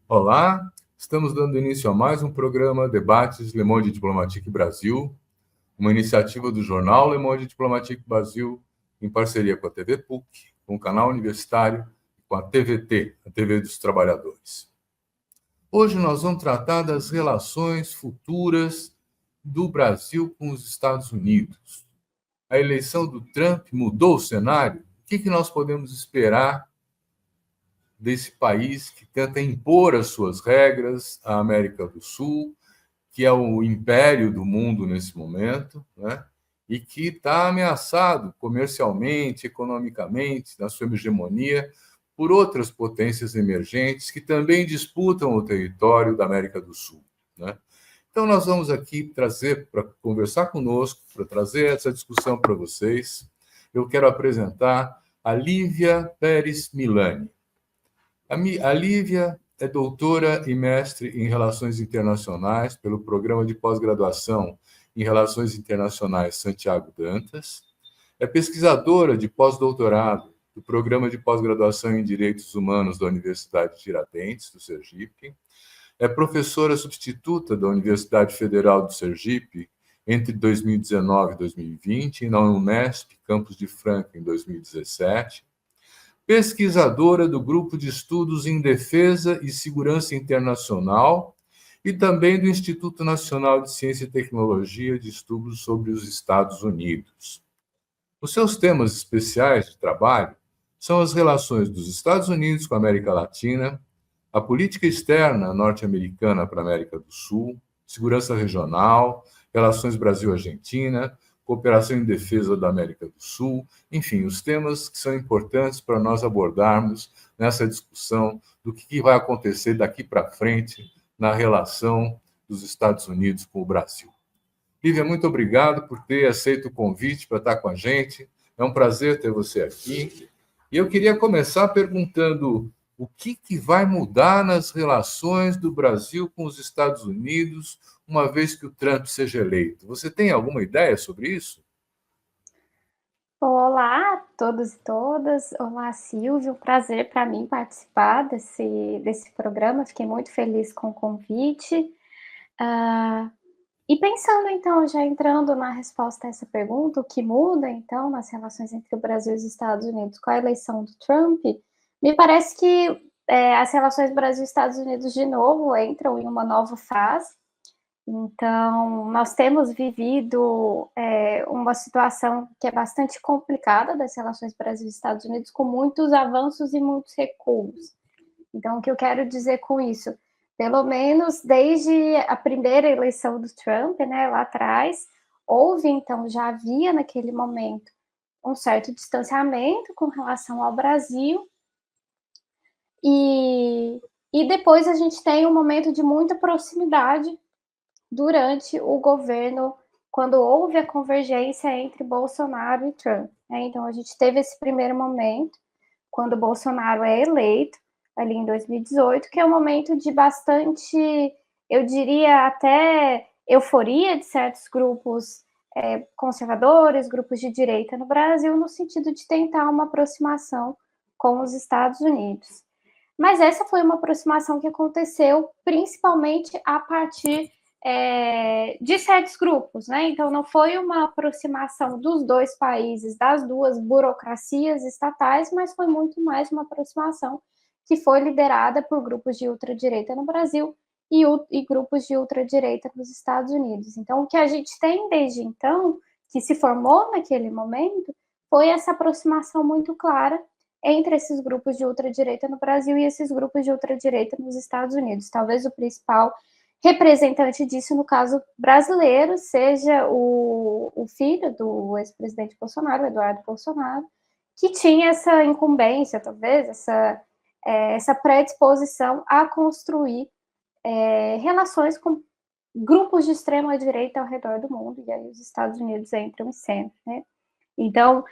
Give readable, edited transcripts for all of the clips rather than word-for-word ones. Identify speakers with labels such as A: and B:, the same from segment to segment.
A: Olá, estamos dando início a mais um programa Debates Le Monde Diplomatique Brasil, uma iniciativa do jornal Le Monde Diplomatique Brasil, em parceria com a TV PUC, com o canal universitário e com a TVT, a TV dos Trabalhadores. Hoje nós vamos tratar das relações futuras do Brasil com os Estados Unidos. A eleição do Trump mudou o cenário? O que nós podemos esperar desse país que tenta impor as suas regras à América do Sul, que é o império do mundo nesse momento, né? E que está ameaçado comercialmente, economicamente, na sua hegemonia, por outras potências emergentes que também disputam o território da América do Sul, né? Então, nós vamos aqui trazer, para conversar conosco, para trazer essa discussão para vocês, eu quero apresentar a Lívia Pérez Milani. A Lívia é doutora e mestre em Relações Internacionais pelo Programa de Pós-Graduação em Relações Internacionais Santiago Dantas. É pesquisadora de pós-doutorado do Programa de Pós-Graduação em Direitos Humanos da Universidade de Tiradentes, do Sergipe. É professora substituta da Universidade Federal do Sergipe entre 2019 e 2020 e na Unesp, Campus de Franca, em 2017. Pesquisadora do Grupo de Estudos em Defesa e Segurança Internacional e também do Instituto Nacional de Ciência e Tecnologia de Estudos sobre os Estados Unidos. Os seus temas especiais de trabalho são as relações dos Estados Unidos com a América Latina, a política externa norte-americana para a América do Sul, segurança regional, relações Brasil-Argentina, cooperação em defesa da América do Sul, enfim, os temas que são importantes para nós abordarmos nessa discussão do que vai acontecer daqui para frente na relação dos Estados Unidos com o Brasil. Lívia, muito obrigado por ter aceito o convite para estar com a gente. É um prazer ter você aqui. E eu queria começar perguntando o que vai mudar nas relações do Brasil com os Estados Unidos uma vez que o Trump seja eleito. Você tem alguma ideia sobre isso?
B: Olá a todos e todas. Olá, Silvio. Prazer para mim participar desse programa. Fiquei muito feliz com o convite. E pensando, então, já entrando na resposta a essa pergunta, o que muda, então, nas relações entre o Brasil e os Estados Unidos com a eleição do Trump, me parece que as relações Brasil e Estados Unidos, de novo, entram em uma nova fase. Então, nós temos vivido uma situação que é bastante complicada das relações Brasil e Estados Unidos, com muitos avanços e muitos recuos. Então, o que eu quero dizer com isso? Pelo menos desde a primeira eleição do Trump, né, lá atrás, houve, então, já havia naquele momento um certo distanciamento com relação ao Brasil, e depois a gente tem um momento de muita proximidade durante o governo, quando houve a convergência entre Bolsonaro e Trump, né? Então, a gente teve esse primeiro momento, quando Bolsonaro é eleito, ali em 2018, que é um momento de bastante, eu diria, até euforia de certos grupos conservadores, grupos de direita no Brasil, no sentido de tentar uma aproximação com os Estados Unidos. Mas essa foi uma aproximação que aconteceu principalmente a partir de certos grupos, né? Então, não foi uma aproximação dos dois países, das duas burocracias estatais, mas foi muito mais uma aproximação que foi liderada por grupos de ultradireita no Brasil e grupos de ultradireita nos Estados Unidos. Então, o que a gente tem desde então, que se formou naquele momento, foi essa aproximação muito clara entre esses grupos de ultradireita no Brasil e esses grupos de ultradireita nos Estados Unidos. Talvez o principal representante disso, no caso brasileiro, seja o filho do ex-presidente Bolsonaro, Eduardo Bolsonaro, que tinha essa incumbência, talvez, essa predisposição a construir relações com grupos de extrema-direita ao redor do mundo, e aí os Estados Unidos entram em cena, né? Então,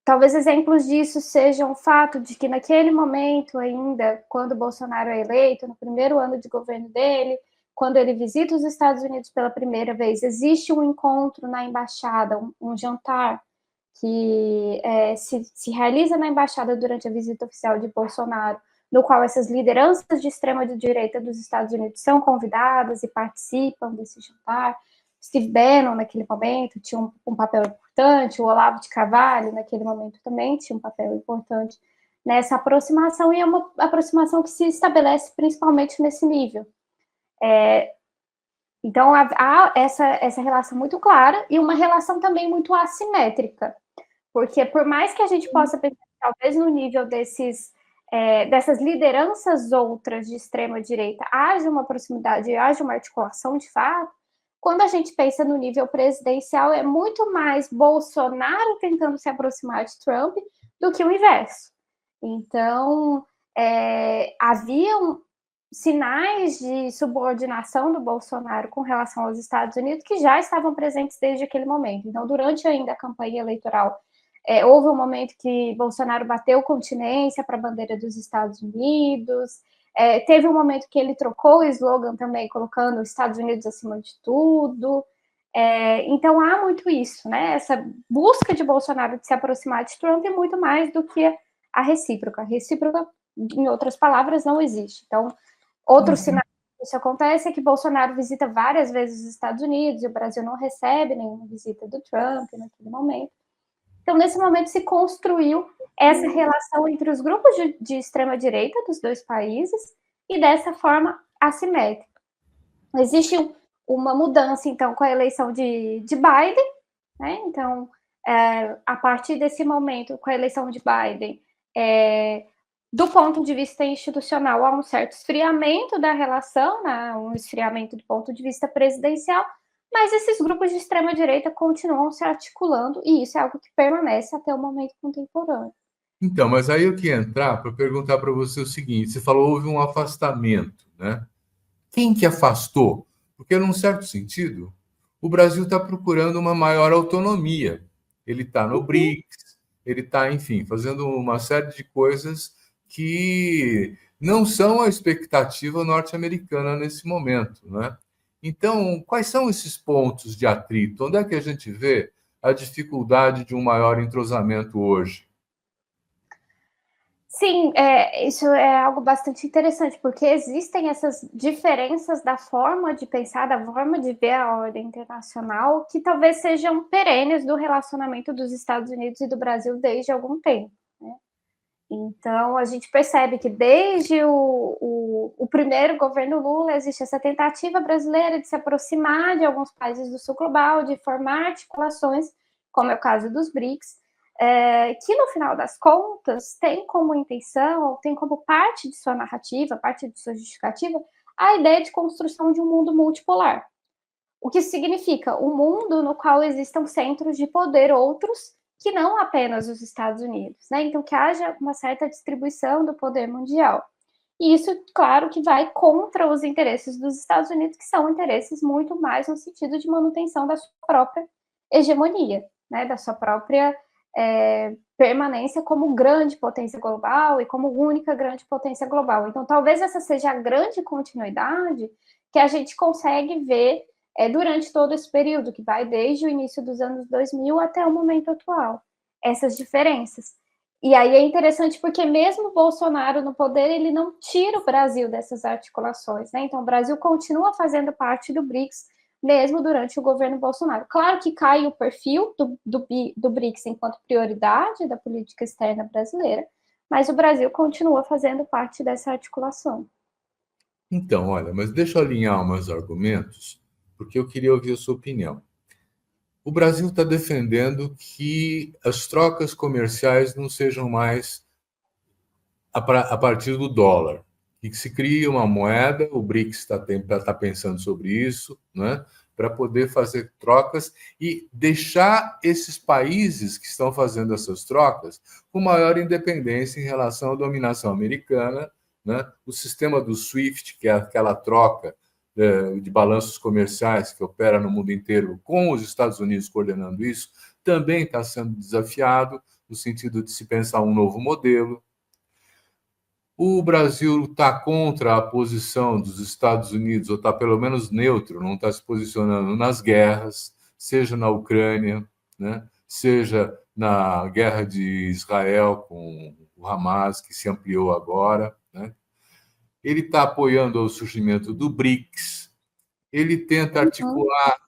B: talvez exemplos disso sejam o fato de que naquele momento ainda, quando Bolsonaro é eleito, no primeiro ano de governo dele, quando ele visita os Estados Unidos pela primeira vez, existe um encontro na embaixada, um jantar que se realiza na embaixada durante a visita oficial de Bolsonaro no qual essas lideranças de extrema-direita dos Estados Unidos são convidadas e participam desse jantar. Steve Bannon, naquele momento, tinha um papel importante, o Olavo de Carvalho, naquele momento, também tinha um papel importante nessa aproximação, e é uma aproximação que se estabelece principalmente nesse nível. Então, há essa relação muito clara e uma relação também muito assimétrica, porque por mais que a gente possa pensar, talvez no nível dessas lideranças outras de extrema-direita, haja uma proximidade, haja uma articulação de fato, quando a gente pensa no nível presidencial, é muito mais Bolsonaro tentando se aproximar de Trump do que o inverso. Então, havia sinais de subordinação do Bolsonaro com relação aos Estados Unidos que já estavam presentes desde aquele momento. Então, durante ainda a campanha eleitoral, houve um momento que Bolsonaro bateu continência para a bandeira dos Estados Unidos, teve um momento que ele trocou o slogan também, colocando os Estados Unidos acima de tudo. Então, há muito isso, né? Essa busca de Bolsonaro de se aproximar de Trump é muito mais do que a recíproca. A recíproca, em outras palavras, não existe. Então, outro sinal que isso acontece é que Bolsonaro visita várias vezes os Estados Unidos e o Brasil não recebe nenhuma visita do Trump naquele momento. Então, nesse momento, se construiu essa relação entre os grupos de extrema-direita dos dois países e, dessa forma, assimétrica. Existe uma mudança, então, com a eleição de Biden, né? Então, a partir desse momento, com a eleição de Biden, do ponto de vista institucional, há um certo esfriamento da relação, né? Um esfriamento do ponto de vista presidencial, mas esses grupos de extrema-direita continuam se articulando, e isso é algo que permanece até o momento contemporâneo.
A: Então, mas aí eu queria entrar para perguntar para você o seguinte: você falou houve um afastamento, né? Quem que afastou? Porque, num certo sentido, o Brasil está procurando uma maior autonomia. Ele está no BRICS, ele está, enfim, fazendo uma série de coisas que não são a expectativa norte-americana nesse momento, né? Então, quais são esses pontos de atrito? Onde é que a gente vê a dificuldade de um maior entrosamento hoje?
B: Sim, isso é algo bastante interessante, porque existem essas diferenças da forma de pensar, da forma de ver a ordem internacional, que talvez sejam perenes do relacionamento dos Estados Unidos e do Brasil desde algum tempo, né? Então, a gente percebe que desde o primeiro governo Lula existe essa tentativa brasileira de se aproximar de alguns países do sul global, de formar articulações, como é o caso dos BRICS, que no final das contas tem como intenção, tem como parte de sua narrativa, parte de sua justificativa, a ideia de construção de um mundo multipolar. O que significa um mundo no qual existam centros de poder outros que não apenas os Estados Unidos, né? Então, que haja uma certa distribuição do poder mundial. E isso, claro, que vai contra os interesses dos Estados Unidos, que são interesses muito mais no sentido de manutenção da sua própria hegemonia, né? Da sua própria permanência como grande potência global e como única grande potência global. Então, talvez essa seja a grande continuidade que a gente consegue ver durante todo esse período, que vai desde o início dos anos 2000 até o momento atual, essas diferenças. E aí é interessante porque mesmo Bolsonaro no poder, ele não tira o Brasil dessas articulações, né? Então, o Brasil continua fazendo parte do BRICS, mesmo durante o governo Bolsonaro. Claro que cai o perfil do BRICS enquanto prioridade da política externa brasileira, mas o Brasil continua fazendo parte dessa articulação.
A: Então, olha, mas deixa eu alinhar meus argumentos, porque eu queria ouvir a sua opinião. O Brasil está defendendo que as trocas comerciais não sejam mais a partir do dólar, que se crie uma moeda, o BRICS está pensando sobre isso, né, para poder fazer trocas e deixar esses países que estão fazendo essas trocas com maior independência em relação à dominação americana, né? O sistema do SWIFT, que é aquela troca de balanços comerciais que opera no mundo inteiro, com os Estados Unidos coordenando isso, também está sendo desafiado no sentido de se pensar um novo modelo. O Brasil está contra a posição dos Estados Unidos, ou está pelo menos neutro, não está se posicionando nas guerras, seja na Ucrânia, né, seja na guerra de Israel com o Hamas, que se ampliou agora, né? ele está apoiando o surgimento do BRICS, ele tenta articular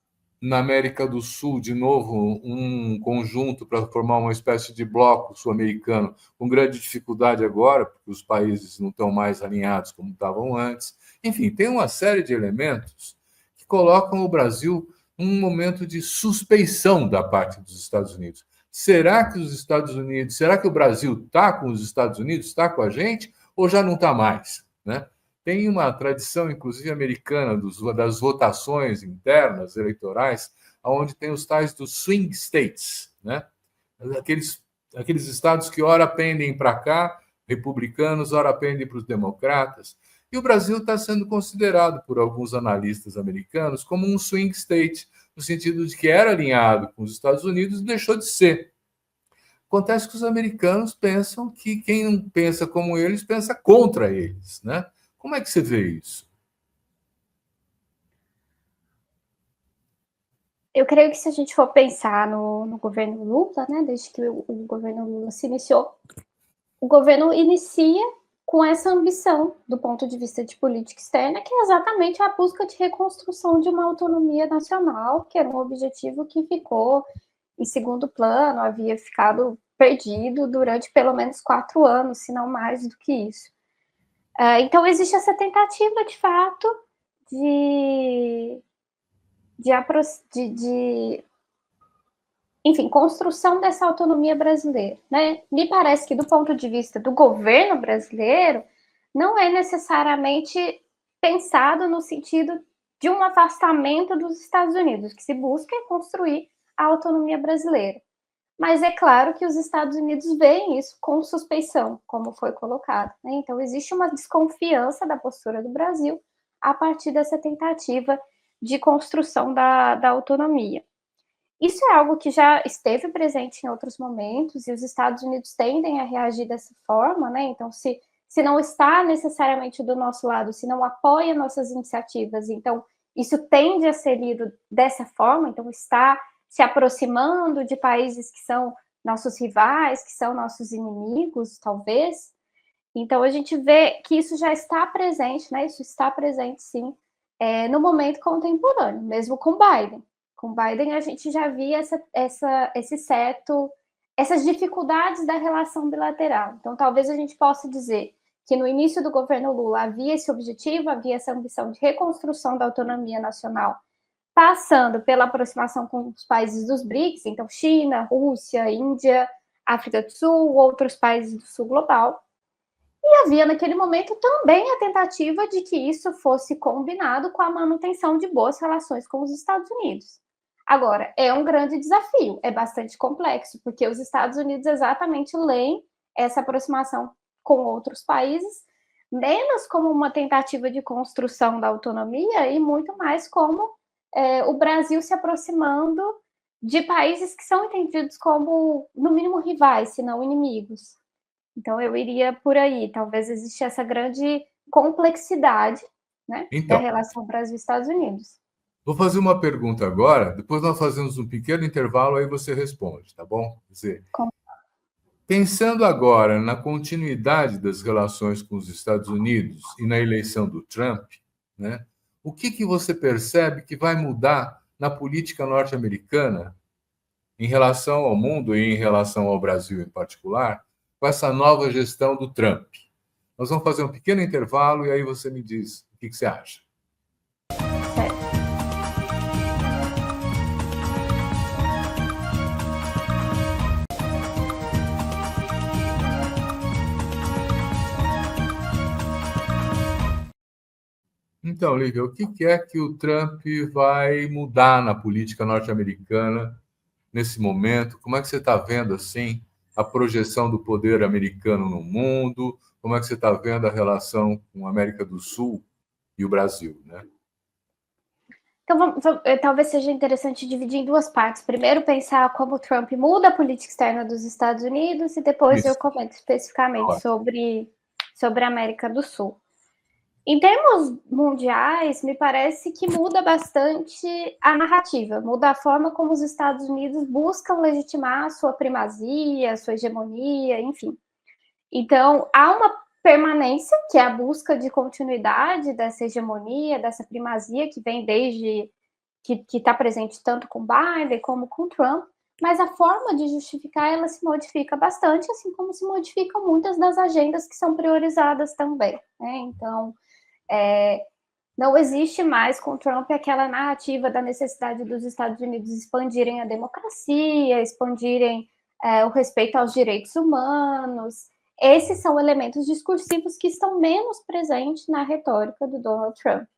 A: na América do Sul, de novo, um conjunto para formar uma espécie de bloco sul-americano, com grande dificuldade agora, porque os países não estão mais alinhados como estavam antes. Enfim, tem uma série de elementos que colocam o Brasil num momento de suspeição da parte dos Estados Unidos. Será que os Estados Unidos, será que o Brasil está com os Estados Unidos, está com a gente, ou já não está mais, né? Tem uma tradição, inclusive americana, das votações internas eleitorais, onde tem os tais dos swing states, né? Aqueles estados que ora pendem para cá, republicanos, ora pendem para os democratas. E o Brasil está sendo considerado por alguns analistas americanos como um swing state, no sentido de que era alinhado com os Estados Unidos e deixou de ser. Acontece que os americanos pensam que quem não pensa como eles pensa contra eles, né? Como é que você vê isso?
B: Eu creio que se a gente for pensar no governo Lula, né, desde que o governo Lula se iniciou, o governo inicia com essa ambição do ponto de vista de política externa, que é exatamente a busca de reconstrução de uma autonomia nacional, que era um objetivo que ficou em segundo plano, havia ficado perdido durante pelo menos 4 anos, se não mais do que isso. Então, existe essa tentativa, de fato, enfim, construção dessa autonomia brasileira, né? Me parece que, do ponto de vista do governo brasileiro, não é necessariamente pensado no sentido de um afastamento dos Estados Unidos. O que se busca é construir a autonomia brasileira. Mas é claro que os Estados Unidos veem isso com suspeição, como foi colocado, né? Então, existe uma desconfiança da postura do Brasil a partir dessa tentativa de construção da autonomia. Isso é algo que já esteve presente em outros momentos, e os Estados Unidos tendem a reagir dessa forma, né? Então, se não está necessariamente do nosso lado, se não apoia nossas iniciativas, então isso tende a ser lido dessa forma, então está se aproximando de países que são nossos rivais, que são nossos inimigos, talvez. Então, a gente vê que isso já está presente, né? Isso está presente, sim, no momento contemporâneo, mesmo com Biden. Com Biden, a gente já via essas dificuldades da relação bilateral. Então, talvez a gente possa dizer que no início do governo Lula havia esse objetivo, havia essa ambição de reconstrução da autonomia nacional, passando pela aproximação com os países dos BRICS, então China, Rússia, Índia, África do Sul, outros países do sul global. E havia, naquele momento, também a tentativa de que isso fosse combinado com a manutenção de boas relações com os Estados Unidos. Agora, é um grande desafio, é bastante complexo, porque os Estados Unidos exatamente leem essa aproximação com outros países menos como uma tentativa de construção da autonomia e muito mais como o Brasil se aproximando de países que são entendidos como, no mínimo, rivais, se não inimigos. Então, eu iria por aí. Talvez exista essa grande complexidade, né, da relação Brasil-Estados Unidos.
A: Vou fazer uma pergunta agora, depois nós fazemos um pequeno intervalo, aí você responde, tá bom? Quer dizer, pensando agora na continuidade das relações com os Estados Unidos e na eleição do Trump, né, o que você percebe que vai mudar na política norte-americana em relação ao mundo e em relação ao Brasil em particular, com essa nova gestão do Trump? Nós vamos fazer um pequeno intervalo e aí você me diz o que você acha. Então, Lívia, o que é que o Trump vai mudar na política norte-americana nesse momento? Como é que você está vendo, assim, a projeção do poder americano no mundo? Como é que você está vendo a relação com a América do Sul e o Brasil, né?
B: Então, talvez seja interessante dividir em 2 partes. Primeiro, pensar como o Trump muda a política externa dos Estados Unidos e depois eu comento especificamente sobre a América do Sul. Em termos mundiais, me parece que muda bastante a narrativa, muda a forma como os Estados Unidos buscam legitimar a sua primazia, a sua hegemonia, enfim. Então, há uma permanência, que é a busca de continuidade dessa hegemonia, dessa primazia que vem desde que está presente tanto com Biden como com Trump, mas a forma de justificar ela se modifica bastante, assim como se modificam muitas das agendas que são priorizadas também. Né? Então, não existe mais com Trump aquela narrativa da necessidade dos Estados Unidos expandirem a democracia, expandirem o respeito aos direitos humanos. Esses são elementos discursivos que estão menos presentes na retórica do Donald Trump.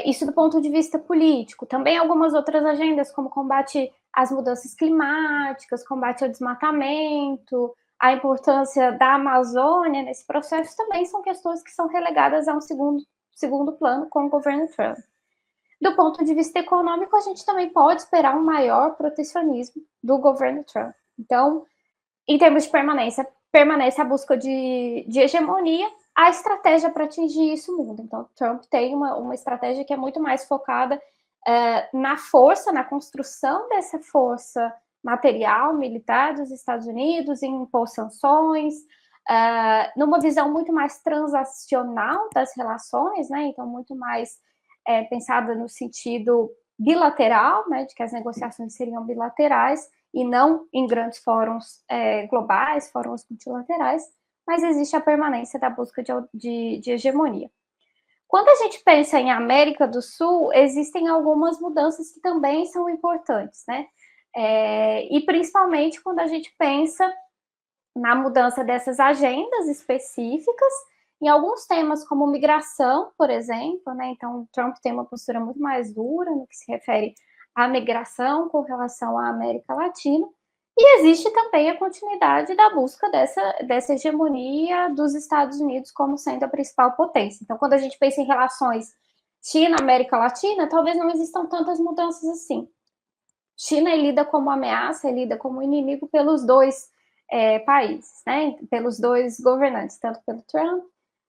B: Isso do ponto de vista político. Também algumas outras agendas, como combate às mudanças climáticas, combate ao desmatamento, a importância da Amazônia nesse processo, também são questões que são relegadas a um segundo plano com o governo Trump. Do ponto de vista econômico, a gente também pode esperar um maior protecionismo do governo Trump. Então, em termos de permanência, permanece a busca de hegemonia. A estratégia para atingir isso muda. Então, Trump tem uma estratégia que é muito mais focada na força, na construção dessa força material, militar dos Estados Unidos, em impor sanções, numa visão muito mais transacional das relações, né? Então, muito mais pensada no sentido bilateral, né? De que as negociações seriam bilaterais e não em grandes fóruns globais, fóruns multilaterais, mas existe a permanência da busca de hegemonia. Quando a gente pensa em América do Sul, existem algumas mudanças que também são importantes, né? E principalmente quando a gente pensa na mudança dessas agendas específicas, em alguns temas como migração, por exemplo, né? Então, Trump tem uma postura muito mais dura no que se refere à migração com relação à América Latina, e existe também a continuidade da busca dessa hegemonia dos Estados Unidos como sendo a principal potência. Então, quando a gente pensa em relações China-América Latina, talvez não existam tantas mudanças assim. China é lida como ameaça, é lida como inimigo pelos dois países, né? Pelos dois governantes, tanto pelo Trump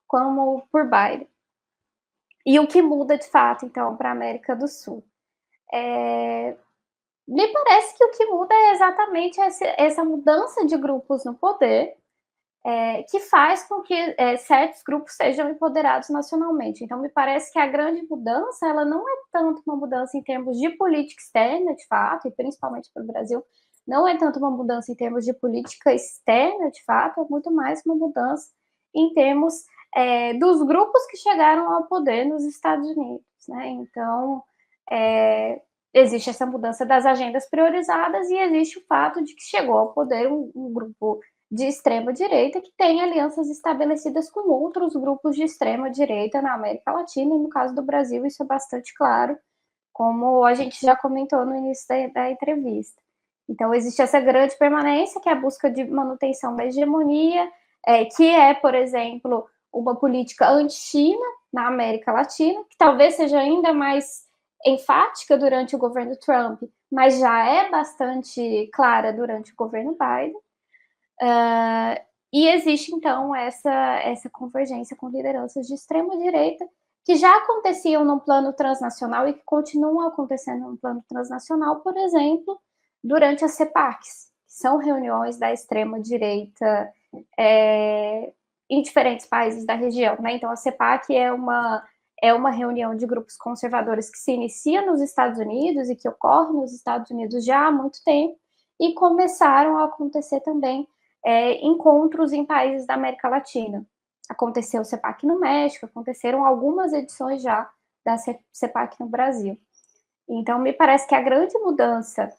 B: como por Biden. E o que muda, de fato, então, para a América do Sul? Me parece que o que muda é exatamente essa mudança de grupos no poder, que faz com que certos grupos sejam empoderados nacionalmente. Então, me parece que a grande mudança, ela não é tanto uma mudança em termos de política externa, de fato, e principalmente para o Brasil, não é tanto uma mudança em termos de política externa, de fato, é muito mais uma mudança em termos dos grupos que chegaram ao poder nos Estados Unidos. Né? Então, existe essa mudança das agendas priorizadas e existe o fato de que chegou ao poder um grupo de extrema-direita que tem alianças estabelecidas com outros grupos de extrema-direita na América Latina, e no caso do Brasil isso é bastante claro, como a gente já comentou no início da entrevista. Então, existe essa grande permanência, que é a busca de manutenção da hegemonia, que é, por exemplo, uma política anti-China na América Latina, que talvez seja ainda mais enfática durante o governo Trump, mas já é bastante clara durante o governo Biden. E existe, então, essa convergência com lideranças de extrema-direita que já aconteciam no plano transnacional e que continuam acontecendo no plano transnacional, por exemplo, durante as CEPACs, que são reuniões da extrema-direita em diferentes países da região. Né? Então, a CEPAC é uma reunião de grupos conservadores que se inicia nos Estados Unidos e que ocorre nos Estados Unidos já há muito tempo, e começaram a acontecer também encontros em países da América Latina. Aconteceu o CEPAC no México, aconteceram algumas edições já da CEPAC no Brasil. Então, me parece que a grande mudança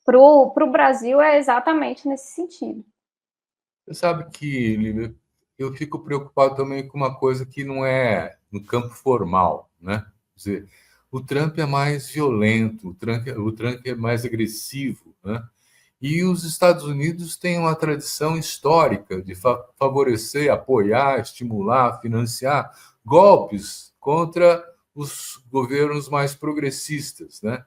B: para o Brasil é exatamente nesse sentido.
A: Você sabe que, Lívia, eu fico preocupado também com uma coisa que não é no campo formal, né? Quer dizer, o Trump é mais violento, o Trump é mais agressivo, né? E os Estados Unidos têm uma tradição histórica de favorecer, apoiar, estimular, financiar golpes contra os governos mais progressistas, né?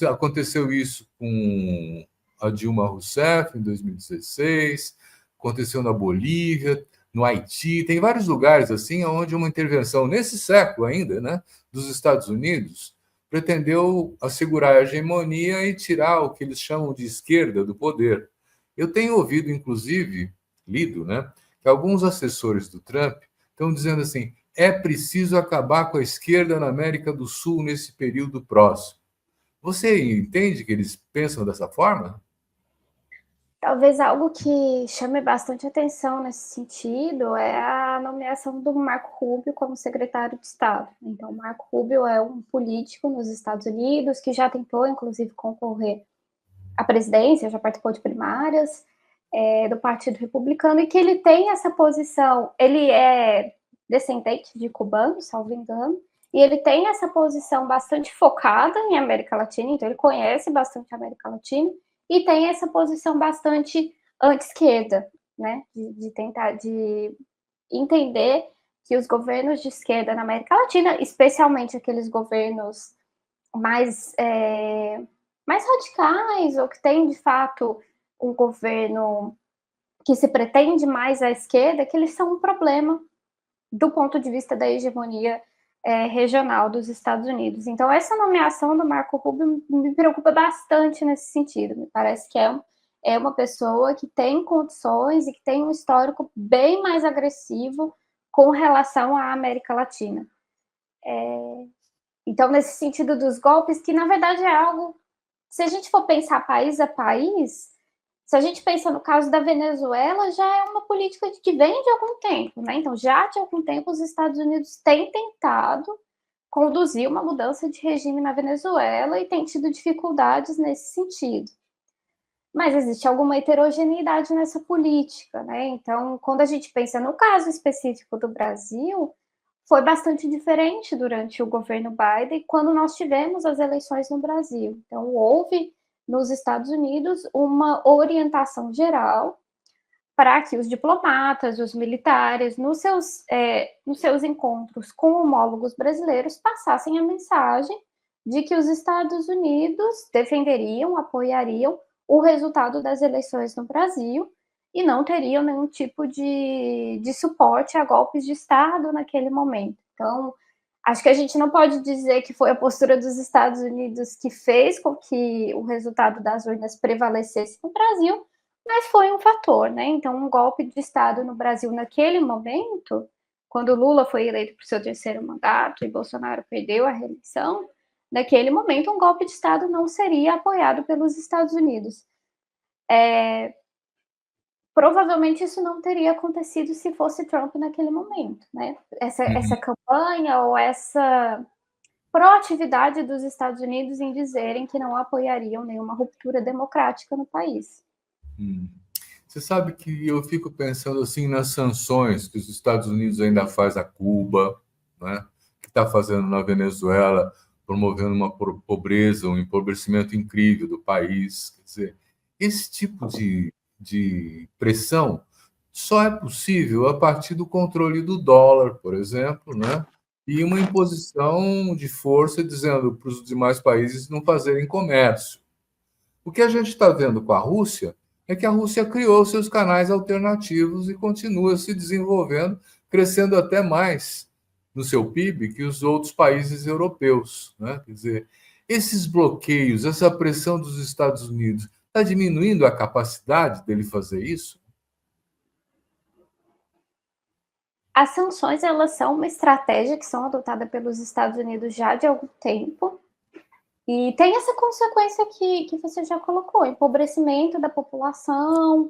A: Aconteceu isso com a Dilma Rousseff em 2016, aconteceu na Bolívia, no Haiti, tem vários lugares assim onde uma intervenção nesse século ainda, né, dos Estados Unidos pretendeu assegurar a hegemonia e tirar o que eles chamam de esquerda do poder. Eu tenho ouvido, inclusive, lido, né, que alguns assessores do Trump estão dizendo assim: é preciso acabar com a esquerda na América do Sul nesse período próximo. Você entende que eles pensam dessa forma?
B: Talvez algo que chame bastante atenção nesse sentido é a nomeação do Marco Rubio como secretário de Estado. Então, Marco Rubio é um político nos Estados Unidos que já tentou, inclusive, concorrer à presidência, já participou de primárias do Partido Republicano, e que ele tem essa posição, ele é descendente de cubano, salvo engano, e ele tem essa posição bastante focada em América Latina, então ele conhece bastante a América Latina, e tem essa posição bastante anti-esquerda, né, de tentar, de entender que os governos de esquerda na América Latina, especialmente aqueles governos mais, mais radicais, ou que tem, de fato, um governo que se pretende mais à esquerda, que eles são um problema do ponto de vista da hegemonia regional dos Estados Unidos. Então, essa nomeação do Marco Rubio me preocupa bastante nesse sentido. Me parece que é uma pessoa que tem condições e que tem um histórico bem mais agressivo com relação à América Latina. Então, nesse sentido dos golpes, que na verdade é algo, se a gente for pensar país a país, se a gente pensa no caso da Venezuela, já é uma política que vem de algum tempo, né? Então, já de algum tempo, os Estados Unidos têm tentado conduzir uma mudança de regime na Venezuela e têm tido dificuldades nesse sentido. Mas existe alguma heterogeneidade nessa política, né? Então, quando a gente pensa no caso específico do Brasil, foi bastante diferente durante o governo Biden, quando nós tivemos as eleições no Brasil. Então, houve nos Estados Unidos uma orientação geral para que os diplomatas, os militares, nos seus encontros com homólogos brasileiros, passassem a mensagem de que os Estados Unidos defenderiam, apoiariam o resultado das eleições no Brasil e não teriam nenhum tipo de suporte a golpes de Estado naquele momento. Então, acho que a gente não pode dizer que foi a postura dos Estados Unidos que fez com que o resultado das urnas prevalecesse no Brasil, mas foi um fator, né? Então, um golpe de Estado no Brasil naquele momento, quando Lula foi eleito para o seu terceiro mandato e Bolsonaro perdeu a reeleição, naquele momento um golpe de Estado não seria apoiado pelos Estados Unidos. Provavelmente isso não teria acontecido se fosse Trump naquele momento, né? Essa campanha ou essa proatividade dos Estados Unidos em dizerem que não apoiariam nenhuma ruptura democrática no país.
A: Você sabe que eu fico pensando assim nas sanções que os Estados Unidos ainda faz a Cuba, né? Que está fazendo na Venezuela, promovendo uma pobreza, um empobrecimento incrível do país. Quer dizer, esse tipo de pressão só é possível a partir do controle do dólar, por exemplo, né? E uma imposição de força dizendo para os demais países não fazerem comércio. O que a gente está vendo com a Rússia é que a Rússia criou seus canais alternativos e continua se desenvolvendo, crescendo até mais no seu PIB que os outros países europeus, né? Quer dizer, esses bloqueios, essa pressão dos Estados Unidos, está diminuindo a capacidade dele fazer isso?
B: As sanções, elas são uma estratégia que são adotada pelos Estados Unidos já de algum tempo, e tem essa consequência que você já colocou, empobrecimento da população,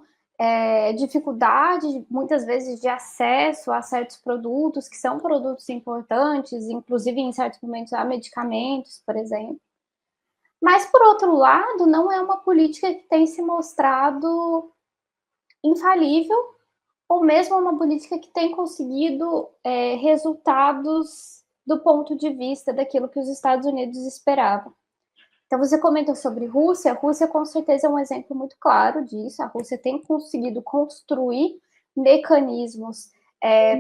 B: dificuldade, muitas vezes, de acesso a certos produtos, que são produtos importantes, inclusive, em certos momentos, a medicamentos, por exemplo. Mas, por outro lado, não é uma política que tem se mostrado infalível, ou mesmo uma política que tem conseguido resultados do ponto de vista daquilo que os Estados Unidos esperavam. Então, você comentou sobre Rússia. A Rússia, com certeza, é um exemplo muito claro disso. A Rússia tem conseguido construir mecanismos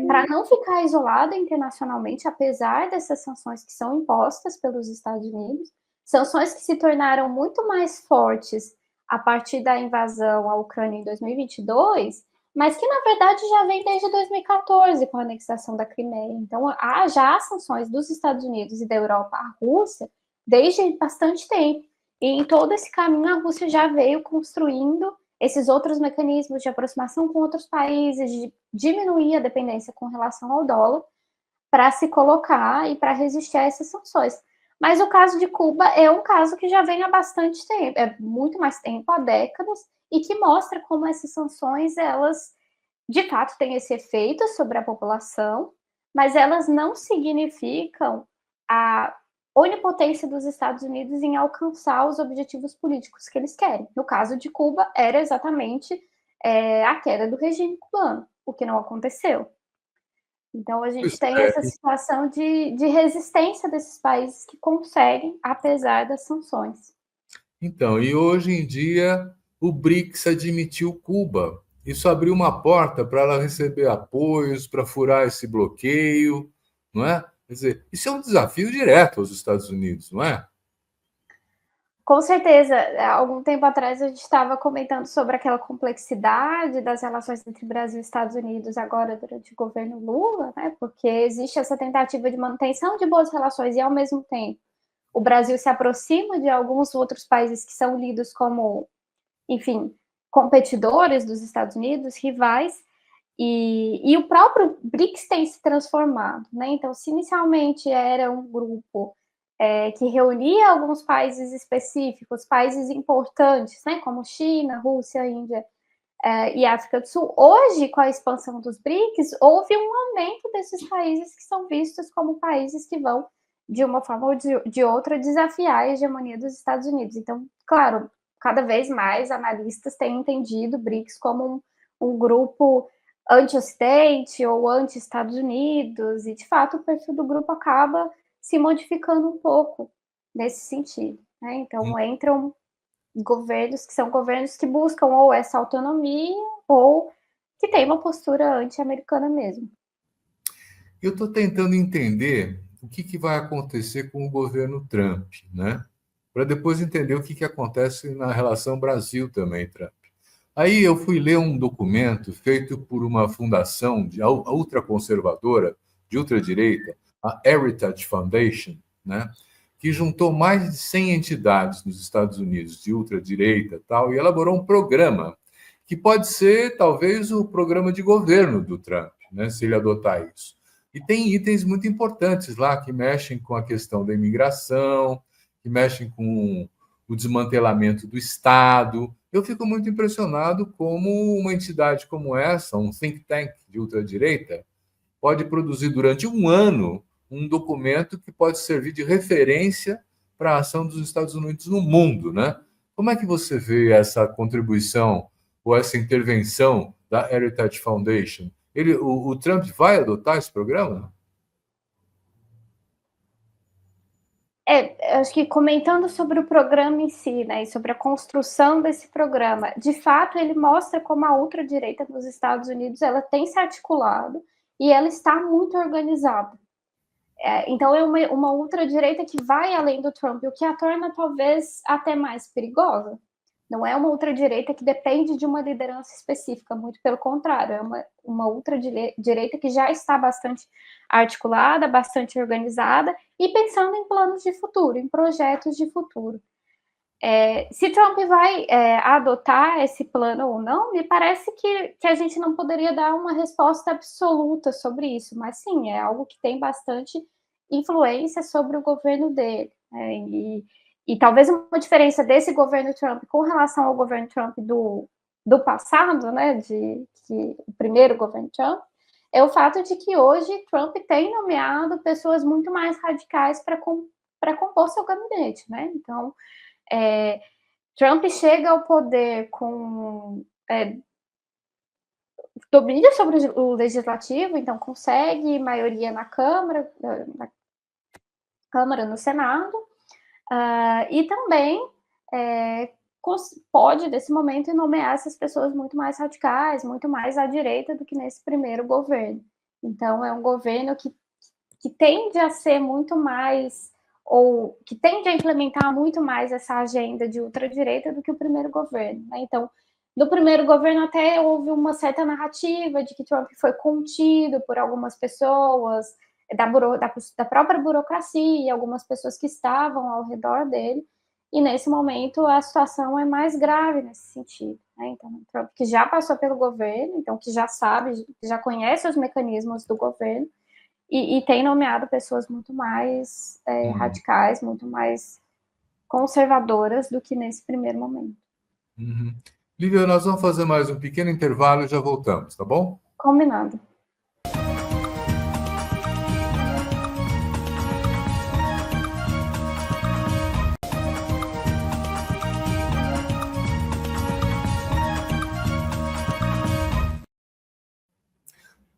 B: para não ficar isolada internacionalmente, apesar dessas sanções que são impostas pelos Estados Unidos. Sanções que se tornaram muito mais fortes a partir da invasão à Ucrânia em 2022, mas que, na verdade, já vem desde 2014, com a anexação da Crimeia. Então, há já sanções dos Estados Unidos e da Europa à Rússia desde bastante tempo. E em todo esse caminho, a Rússia já veio construindo esses outros mecanismos de aproximação com outros países, de diminuir a dependência com relação ao dólar, para se colocar e para resistir a essas sanções. Mas o caso de Cuba é um caso que já vem há bastante tempo, é muito mais tempo, há décadas, e que mostra como essas sanções, elas, de fato, têm esse efeito sobre a população, mas elas não significam a onipotência dos Estados Unidos em alcançar os objetivos políticos que eles querem. No caso de Cuba, era exatamente a queda do regime cubano, o que não aconteceu. Então, a gente
A: Pois
B: tem
A: é.
B: essa situação de resistência desses países que conseguem, apesar das sanções.
A: Então, e hoje em dia o BRICS admitiu Cuba. Isso abriu uma porta para ela receber apoios, para furar esse bloqueio, não é? Quer dizer, isso é um desafio direto aos Estados Unidos, não é?
B: Com certeza, há algum tempo atrás a gente estava comentando sobre aquela complexidade das relações entre Brasil e Estados Unidos agora durante o governo Lula, né? Porque existe essa tentativa de manutenção de boas relações e, ao mesmo tempo, o Brasil se aproxima de alguns outros países que são lidos como, enfim, competidores dos Estados Unidos, rivais, e o próprio BRICS tem se transformado, né? Então, se inicialmente era um grupo que reunia alguns países específicos, países importantes, né, como China, Rússia, Índia e África do Sul, hoje, com a expansão dos BRICS, houve um aumento desses países que são vistos como países que vão, de uma forma ou de outra, desafiar a hegemonia dos Estados Unidos. Então, claro, cada vez mais analistas têm entendido o BRICS como um grupo anti-Ocidente ou anti-Estados Unidos, e, de fato, o perfil do grupo acaba se modificando um pouco nesse sentido, né? Então, entram governos que são governos que buscam ou essa autonomia ou que têm uma postura anti-americana mesmo.
A: Eu estou tentando entender o que vai acontecer com o governo Trump, né? Para depois entender o que acontece na relação Brasil também, Trump. Aí eu fui ler um documento feito por uma fundação ultraconservadora, de ultradireita, a Heritage Foundation, né? Que juntou mais de 100 entidades nos Estados Unidos de ultradireita e tal, e elaborou um programa que pode ser, talvez, o programa de governo do Trump, né? Se ele adotar isso. E tem itens muito importantes lá que mexem com a questão da imigração, que mexem com o desmantelamento do Estado. Eu fico muito impressionado como uma entidade como essa, um think tank de ultradireita, pode produzir durante um ano um documento que pode servir de referência para a ação dos Estados Unidos no mundo, né? Como é que você vê essa contribuição ou essa intervenção da Heritage Foundation? O Trump vai adotar esse programa?
B: Acho que comentando sobre o programa em si, né, e sobre a construção desse programa, de fato, ele mostra como a ultradireita nos Estados Unidos ela tem se articulado e ela está muito organizada. Então, é uma ultradireita que vai além do Trump, o que a torna talvez até mais perigosa. Não é uma ultradireita que depende de uma liderança específica, muito pelo contrário, é uma ultradireita que já está bastante articulada, bastante organizada e pensando em planos de futuro, em projetos de futuro. Se Trump vai adotar esse plano ou não, me parece que a gente não poderia dar uma resposta absoluta sobre isso, mas sim, é algo que tem bastante influência sobre o governo dele. E talvez uma diferença desse governo Trump com relação ao governo Trump do passado, né, o primeiro governo Trump, é o fato de que hoje Trump tem nomeado pessoas muito mais radicais para compor seu gabinete, né? Então, Trump chega ao poder com domínio sobre o legislativo, então consegue maioria na Câmara, no Senado, e também pode, nesse momento, nomear essas pessoas muito mais radicais, muito mais à direita do que nesse primeiro governo. Então, é um governo que tende a ser muito mais, ou que tende a implementar muito mais essa agenda de ultradireita do que o primeiro governo, né? Então, no primeiro governo até houve uma certa narrativa de que Trump foi contido por algumas pessoas, da própria burocracia e algumas pessoas que estavam ao redor dele, e nesse momento a situação é mais grave nesse sentido, né? Então, o Trump, que já passou pelo governo, então que já sabe, já conhece os mecanismos do governo, e tem nomeado pessoas muito mais radicais, muito mais conservadoras do que nesse primeiro momento.
A: Uhum. Lívia, nós vamos fazer mais um pequeno intervalo e já voltamos, tá bom?
B: Combinado.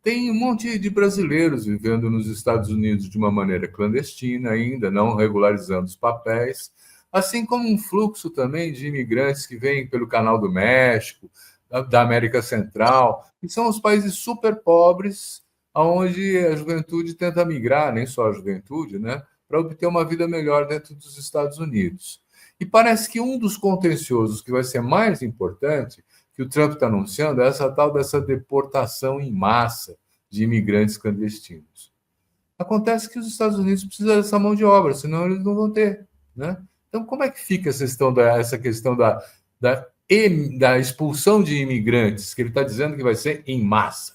A: Tem um monte de brasileiros vivendo nos Estados Unidos de uma maneira clandestina ainda, não regularizando os papéis, assim como um fluxo também de imigrantes que vêm pelo Canal do México, da América Central, que são os países super pobres, onde a juventude tenta migrar, nem só a juventude, né, para obter uma vida melhor dentro dos Estados Unidos. E parece que um dos contenciosos que vai ser mais importante que o Trump está anunciando é essa tal dessa deportação em massa de imigrantes clandestinos. Acontece que os Estados Unidos precisam dessa mão de obra, senão eles não vão ter, né? Então, como é que fica essa questão da expulsão de imigrantes, que ele está dizendo que vai ser em massa?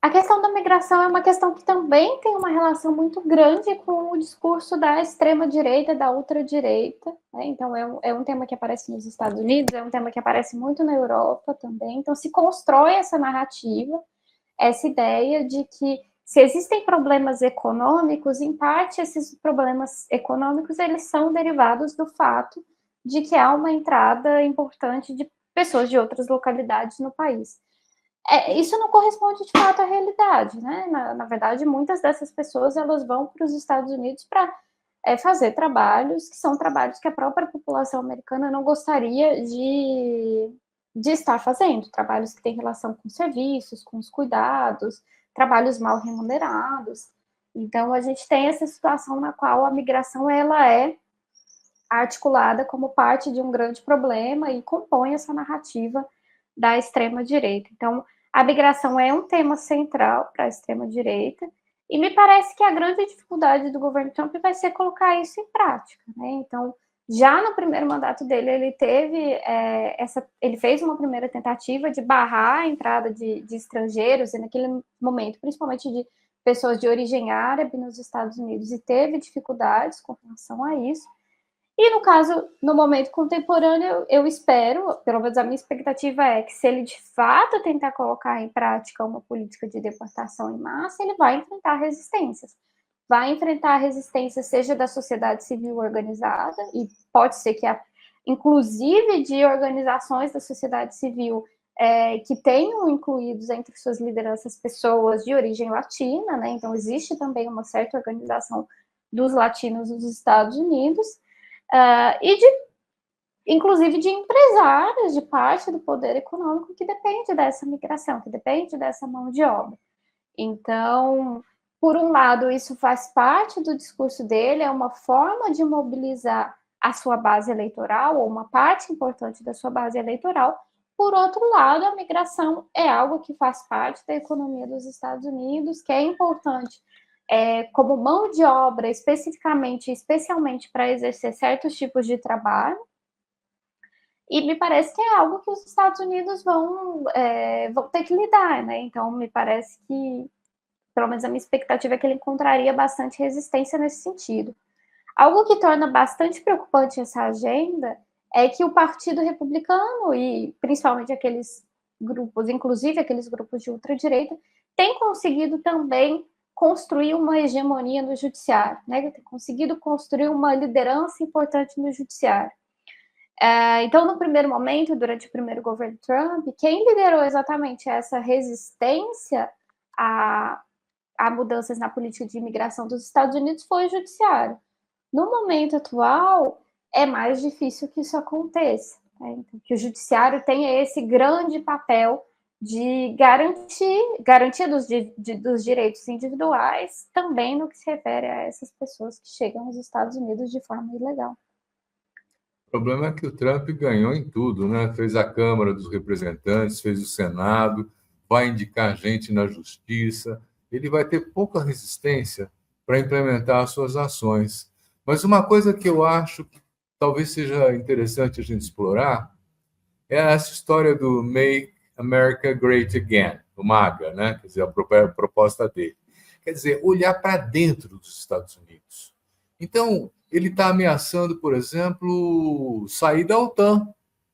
B: A questão da migração é uma questão que também tem uma relação muito grande com o discurso da extrema-direita, da ultradireita, né? Então, é um tema que aparece nos Estados Unidos, é um tema que aparece muito na Europa também. Então, se constrói essa narrativa, essa ideia de que se existem problemas econômicos, em parte esses problemas econômicos eles são derivados do fato de que há uma entrada importante de pessoas de outras localidades no país. Isso não corresponde de fato à realidade, né? Na verdade, muitas dessas pessoas elas vão para os Estados Unidos para fazer trabalhos que são trabalhos que a própria população americana não gostaria de estar fazendo, trabalhos que têm relação com serviços, com os cuidados, trabalhos mal remunerados. Então, a gente tem essa situação na qual a migração ela é articulada como parte de um grande problema e compõe essa narrativa da extrema-direita. Então, a migração é um tema central para a extrema-direita, e me parece que a grande dificuldade do governo Trump vai ser colocar isso em prática, né? Então, já no primeiro mandato dele, ele fez uma primeira tentativa de barrar a entrada de estrangeiros, e naquele momento, principalmente de pessoas de origem árabe nos Estados Unidos, e teve dificuldades com relação a isso. E no caso, no momento contemporâneo, eu espero, pelo menos a minha expectativa é que se ele de fato tentar colocar em prática uma política de deportação em massa, ele vai enfrentar resistências. Vai enfrentar resistência seja da sociedade civil organizada, e pode ser que, inclusive de organizações da sociedade civil que tenham incluídos entre suas lideranças pessoas de origem latina, né? Então existe também uma certa organização dos latinos nos Estados Unidos, inclusive de empresários, de parte do poder econômico que depende dessa migração, que depende dessa mão de obra. Então, por um lado, isso faz parte do discurso dele, é uma forma de mobilizar a sua base eleitoral, ou uma parte importante da sua base eleitoral. Por outro lado, a migração é algo que faz parte da economia dos Estados Unidos, que é importante como mão de obra, especialmente para exercer certos tipos de trabalho, e me parece que é algo que os Estados Unidos vão ter que lidar, né? Então, me parece que, pelo menos a minha expectativa é que ele encontraria bastante resistência nesse sentido. Algo que torna bastante preocupante essa agenda é que o Partido Republicano, e principalmente aqueles grupos, inclusive aqueles grupos de ultradireita, têm conseguido também construir uma hegemonia no judiciário, né? Tem conseguido construir uma liderança importante no judiciário. Então, no primeiro momento, durante o primeiro governo Trump, quem liderou exatamente essa resistência a mudanças na política de imigração dos Estados Unidos foi o judiciário. No momento atual, é mais difícil que isso aconteça, né? Então, que o judiciário tenha esse grande papel de garantia dos direitos individuais, também no que se refere a essas pessoas que chegam aos Estados Unidos de forma ilegal.
A: O problema é que o Trump ganhou em tudo, né? Fez a Câmara dos Representantes, fez o Senado, vai indicar gente na Justiça. Ele vai ter pouca resistência para implementar as suas ações. Mas uma coisa que eu acho que talvez seja interessante a gente explorar é essa história do Make America Great Again, o MAGA, né? Quer dizer, a proposta dele. Quer dizer, olhar para dentro dos Estados Unidos. Então, ele está ameaçando, por exemplo, sair da OTAN.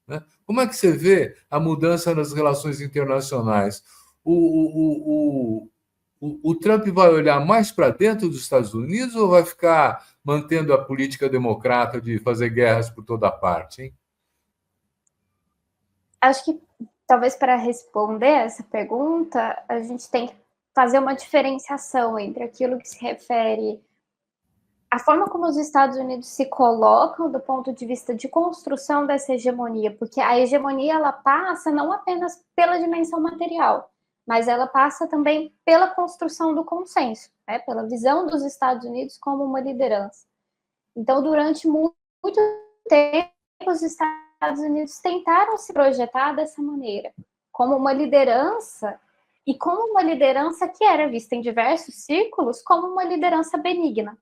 A: Né? Como é que você vê a mudança nas relações internacionais? O Trump vai olhar mais para dentro dos Estados Unidos ou vai ficar mantendo a política democrata de fazer guerras por toda parte, hein?
B: Acho que, talvez para responder essa pergunta, a gente tem que fazer uma diferenciação entre aquilo que se refere à forma como os Estados Unidos se colocam do ponto de vista de construção dessa hegemonia, porque a hegemonia ela passa não apenas pela dimensão material, mas ela passa também pela construção do consenso, né? Pela visão dos Estados Unidos como uma liderança. Então, durante muito tempo, os Estados Unidos tentaram se projetar dessa maneira, como uma liderança, e como uma liderança que era vista em diversos círculos como uma liderança benigna.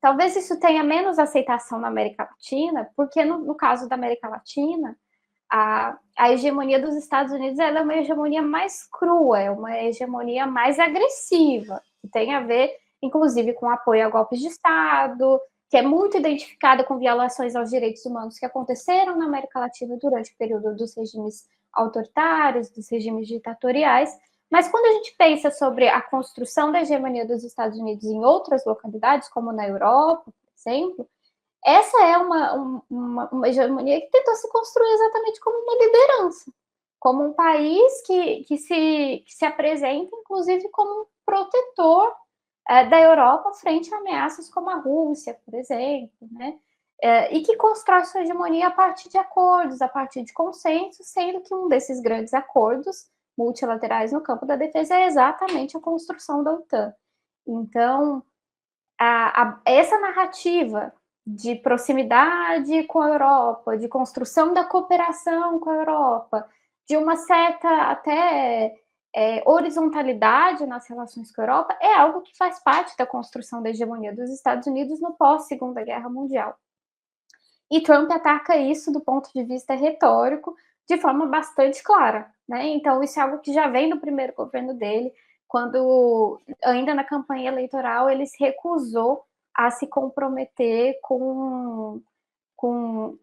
B: Talvez isso tenha menos aceitação na América Latina, porque no caso da América Latina, a hegemonia dos Estados Unidos ela é uma hegemonia mais crua, é uma hegemonia mais agressiva, que tem a ver, inclusive, com apoio a golpes de Estado, que é muito identificada com violações aos direitos humanos que aconteceram na América Latina durante o período dos regimes autoritários, dos regimes ditatoriais. Mas quando a gente pensa sobre a construção da hegemonia dos Estados Unidos em outras localidades, como na Europa, por exemplo, essa é uma hegemonia que tentou se construir exatamente como uma liderança, como um país que se apresenta, inclusive, como um protetor da Europa frente a ameaças como a Rússia, por exemplo, né? E que constrói sua hegemonia a partir de acordos, a partir de consensos, sendo que um desses grandes acordos multilaterais no campo da defesa é exatamente a construção da OTAN. Então, essa narrativa de proximidade com a Europa, de construção da cooperação com a Europa, de uma certa até horizontalidade nas relações com a Europa, é algo que faz parte da construção da hegemonia dos Estados Unidos no pós-Segunda Guerra Mundial. E Trump ataca isso do ponto de vista retórico de forma bastante clara, né? Então, isso é algo que já vem do primeiro governo dele, quando, ainda na campanha eleitoral, ele se recusou a se comprometer com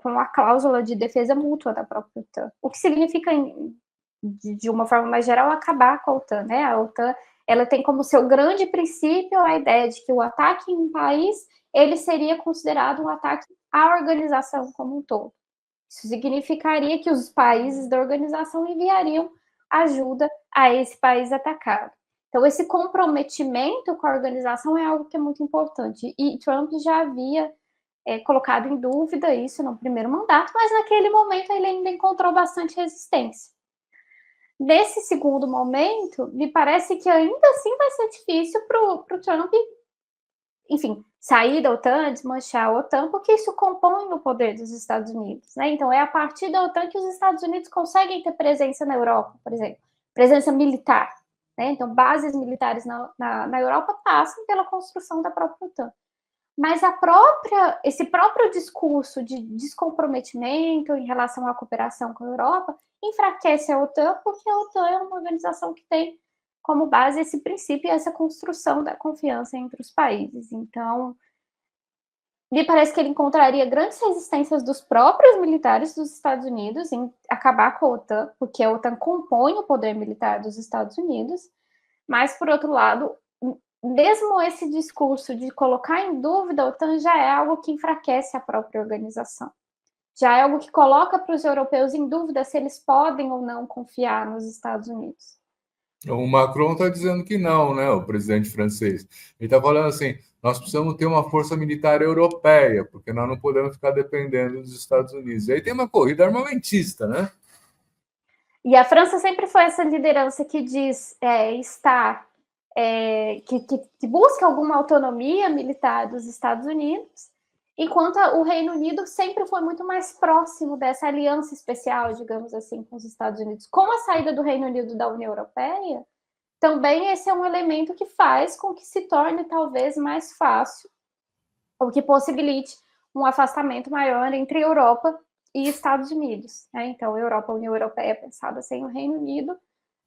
B: a cláusula de defesa mútua da própria OTAN. O que significa, de uma forma mais geral, acabar com a OTAN, né? A OTAN, ela tem como seu grande princípio a ideia de que o ataque em um país, ele seria considerado um ataque à organização como um todo. Isso significaria que os países da organização enviariam ajuda a esse país atacado. Então, esse comprometimento com a organização é algo que é muito importante. E Trump já havia colocado em dúvida isso no primeiro mandato, mas naquele momento ele ainda encontrou bastante resistência. Nesse segundo momento, me parece que ainda assim vai ser difícil para o Trump, enfim, sair da OTAN, desmanchar a OTAN, porque isso compõe o poder dos Estados Unidos, né? Então, é a partir da OTAN que os Estados Unidos conseguem ter presença na Europa, por exemplo, presença militar, né? Então, bases militares na Europa passam pela construção da própria OTAN. Mas esse próprio discurso de descomprometimento em relação à cooperação com a Europa enfraquece a OTAN, porque a OTAN é uma organização que tem como base esse princípio e essa construção da confiança entre os países. Então, me parece que ele encontraria grandes resistências dos próprios militares dos Estados Unidos em acabar com a OTAN, porque a OTAN compõe o poder militar dos Estados Unidos, mas, por outro lado, mesmo esse discurso de colocar em dúvida a OTAN já é algo que enfraquece a própria organização. Já é algo que coloca para os europeus em dúvida se eles podem ou não confiar nos Estados Unidos.
A: O Macron está dizendo que não, né? O presidente francês. Ele está falando assim: nós precisamos ter uma força militar europeia, porque nós não podemos ficar dependendo dos Estados Unidos. E aí tem uma corrida armamentista, né?
B: E a França sempre foi essa liderança que diz que busca alguma autonomia militar dos Estados Unidos, enquanto o Reino Unido sempre foi muito mais próximo dessa aliança especial, digamos assim, com os Estados Unidos. Com a saída do Reino Unido da União Europeia, também esse é um elemento que faz com que se torne talvez mais fácil, ou que possibilite um afastamento maior entre Europa e Estados Unidos. Né? Então, Europa, a União Europeia é pensada sem o Reino Unido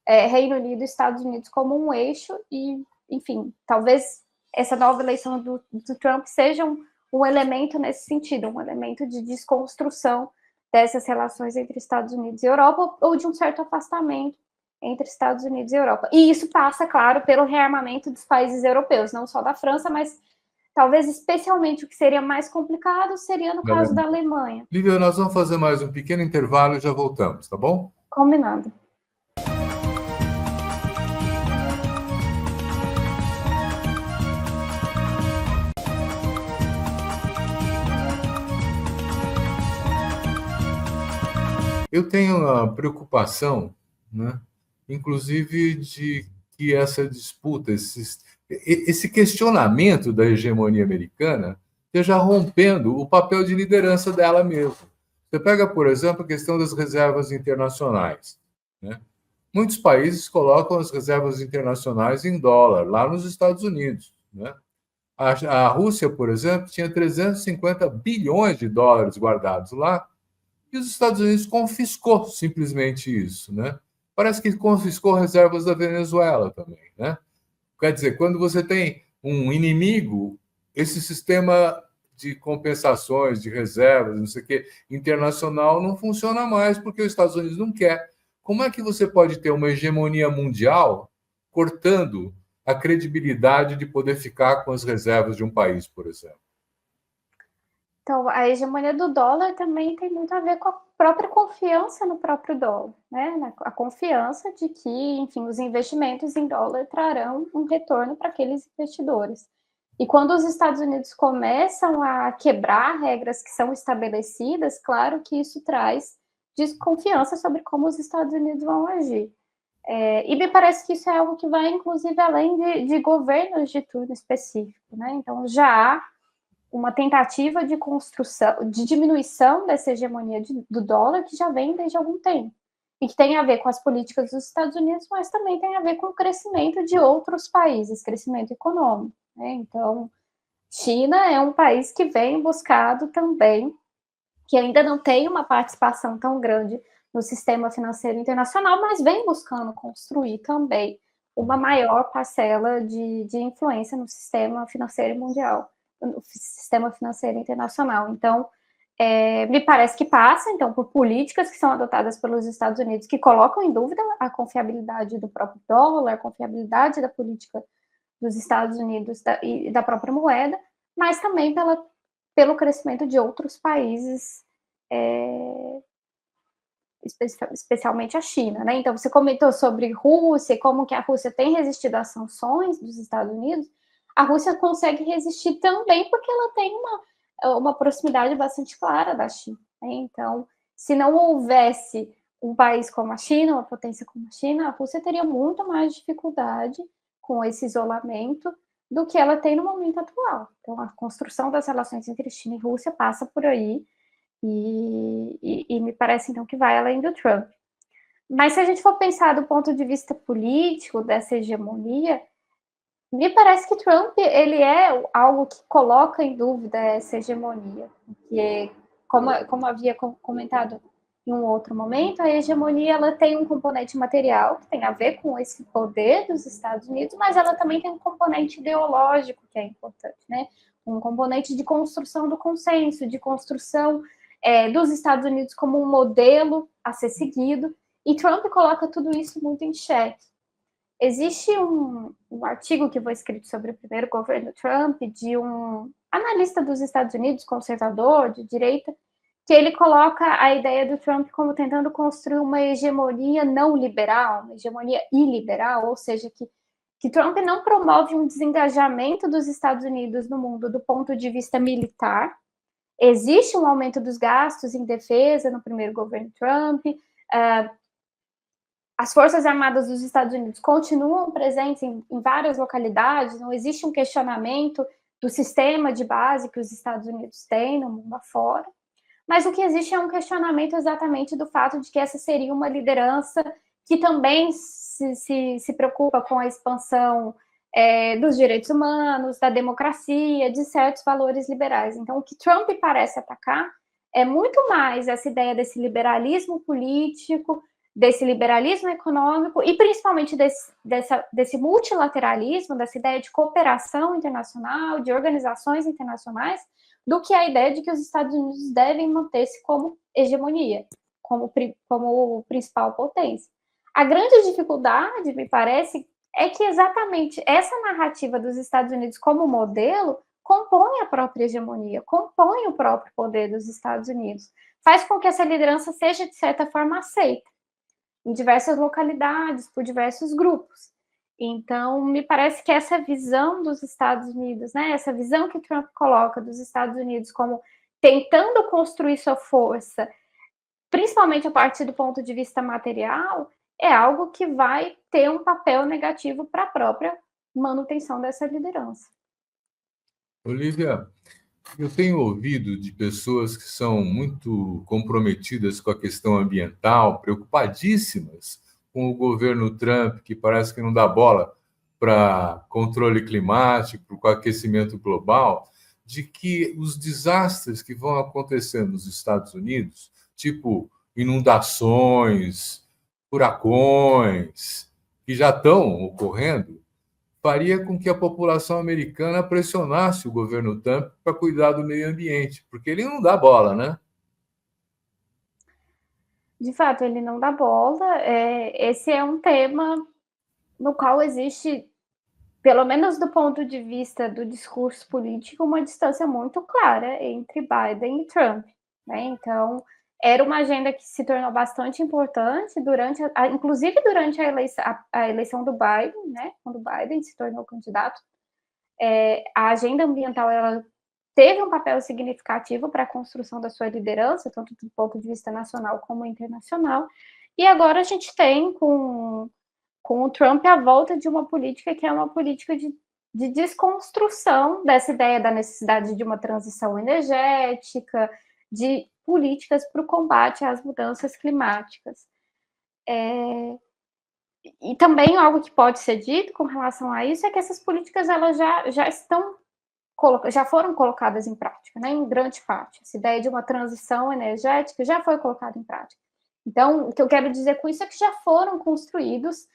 B: e Estados Unidos como um eixo, e, enfim, talvez essa nova eleição do Trump seja um elemento nesse sentido, um elemento de desconstrução dessas relações entre Estados Unidos e Europa, ou de um certo afastamento entre Estados Unidos e Europa. E isso passa, claro, pelo rearmamento dos países europeus, não só da França, mas talvez especialmente o que seria mais complicado seria no caso da Alemanha.
A: Lívia, nós vamos fazer mais um pequeno intervalo e já voltamos, tá bom?
B: Combinado.
A: Eu tenho a preocupação, né, inclusive, de que essa disputa, esse questionamento da hegemonia americana esteja rompendo o papel de liderança dela mesma. Você pega, por exemplo, a questão das reservas internacionais. Né? Muitos países colocam as reservas internacionais em dólar, lá nos Estados Unidos. Né? A Rússia, por exemplo, tinha 350 bilhões de dólares guardados lá, e os Estados Unidos confiscou simplesmente isso, né? Parece que confiscou reservas da Venezuela também, né? Quer dizer, quando você tem um inimigo, esse sistema de compensações, de reservas, não sei o quê, internacional não funciona mais porque os Estados Unidos não quer. Como é que você pode ter uma hegemonia mundial cortando a credibilidade de poder ficar com as reservas de um país, por exemplo?
B: Então, a hegemonia do dólar também tem muito a ver com a própria confiança no próprio dólar, né? A confiança de que, enfim, os investimentos em dólar trarão um retorno para aqueles investidores. E quando os Estados Unidos começam a quebrar regras que são estabelecidas, claro que isso traz desconfiança sobre como os Estados Unidos vão agir. E me parece que isso é algo que vai, inclusive, além de governos de turno específico, né? Então, já há uma tentativa de construção, de diminuição dessa hegemonia do dólar que já vem desde algum tempo e que tem a ver com as políticas dos Estados Unidos, mas também tem a ver com o crescimento de outros países, crescimento econômico. Né? Então, China é um país que vem buscado também, que ainda não tem uma participação tão grande no sistema financeiro internacional, mas vem buscando construir também uma maior parcela de influência no sistema financeiro mundial, no sistema financeiro internacional. Então, me parece que passa, então, por políticas que são adotadas pelos Estados Unidos que colocam em dúvida a confiabilidade do próprio dólar, a confiabilidade da política dos Estados Unidos e da própria moeda, mas também pelo crescimento de outros países, especialmente a China. Né? Então, você comentou sobre Rússia, como que a Rússia tem resistido às sanções dos Estados Unidos. A Rússia consegue resistir também porque ela tem uma proximidade bastante clara da China. Né? Então, se não houvesse um país como a China, uma potência como a China, a Rússia teria muito mais dificuldade com esse isolamento do que ela tem no momento atual. Então, a construção das relações entre China e Rússia passa por aí e me parece, então, que vai além do Trump. Mas se a gente for pensar do ponto de vista político dessa hegemonia, me parece que Trump ele é algo que coloca em dúvida essa hegemonia, porque como havia comentado em um outro momento, a hegemonia ela tem um componente material que tem a ver com esse poder dos Estados Unidos, mas ela também tem um componente ideológico que é importante, né? Um componente de construção do consenso, de construção dos Estados Unidos como um modelo a ser seguido, e Trump coloca tudo isso muito em xeque. Existe um artigo que foi escrito sobre o primeiro governo Trump, de um analista dos Estados Unidos, conservador, de direita, que ele coloca a ideia do Trump como tentando construir uma hegemonia não liberal, uma hegemonia iliberal, ou seja, que Trump não promove um desengajamento dos Estados Unidos no mundo do ponto de vista militar. Existe um aumento dos gastos em defesa no primeiro governo Trump, as Forças Armadas dos Estados Unidos continuam presentes em várias localidades, não existe um questionamento do sistema de base que os Estados Unidos têm no mundo afora, mas o que existe é um questionamento exatamente do fato de que essa seria uma liderança que também se preocupa com a expansão dos direitos humanos, da democracia, de certos valores liberais. Então, o que Trump parece atacar é muito mais essa ideia desse liberalismo político, desse liberalismo econômico e principalmente desse multilateralismo, dessa ideia de cooperação internacional, de organizações internacionais, do que a ideia de que os Estados Unidos devem manter-se como hegemonia, como principal potência. A grande dificuldade, me parece, é que exatamente essa narrativa dos Estados Unidos como modelo compõe a própria hegemonia, compõe o próprio poder dos Estados Unidos, faz com que essa liderança seja, de certa forma, aceita em diversas localidades, por diversos grupos. Então, me parece que essa visão dos Estados Unidos, né, essa visão que Trump coloca dos Estados Unidos como tentando construir sua força, principalmente a partir do ponto de vista material, é algo que vai ter um papel negativo para a própria manutenção dessa liderança.
A: Olívia, eu tenho ouvido de pessoas que são muito comprometidas com a questão ambiental, preocupadíssimas com o governo Trump, que parece que não dá bola para controle climático, para o aquecimento global, de que os desastres que vão acontecer nos Estados Unidos, tipo inundações, furacões, que já estão ocorrendo, faria com que a população americana pressionasse o governo Trump para cuidar do meio ambiente, porque ele não dá bola, né?
B: De fato, ele não dá bola. Esse é um tema no qual existe, pelo menos do ponto de vista do discurso político, uma distância muito clara entre Biden e Trump, né? Então, era uma agenda que se tornou bastante importante inclusive durante a eleição do Biden, né? Quando o Biden se tornou candidato, a agenda ambiental ela teve um papel significativo para a construção da sua liderança, tanto do ponto de vista nacional como internacional. E agora a gente tem com o Trump a volta de uma política que é uma política de desconstrução dessa ideia da necessidade de uma transição energética, de políticas para o combate às mudanças climáticas. E também algo que pode ser dito com relação a isso é que essas políticas elas já foram colocadas em prática, né, em grande parte. Essa ideia de uma transição energética já foi colocada em prática. Então, o que eu quero dizer com isso é que já foram construídos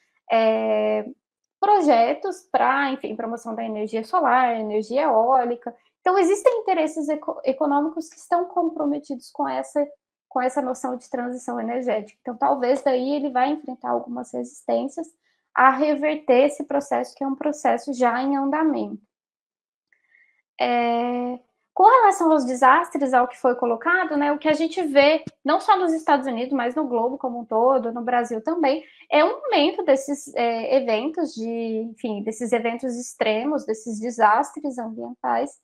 B: projetos para, enfim, promoção da energia solar, energia eólica. Então, existem interesses econômicos que estão comprometidos com essa noção de transição energética. Então, talvez daí ele vai enfrentar algumas resistências a reverter esse processo, que é um processo já em andamento. Com relação aos desastres, ao que foi colocado, né, o que a gente vê, não só nos Estados Unidos, mas no globo como um todo, no Brasil também, é um aumento desses eventos desses eventos extremos, desses desastres ambientais.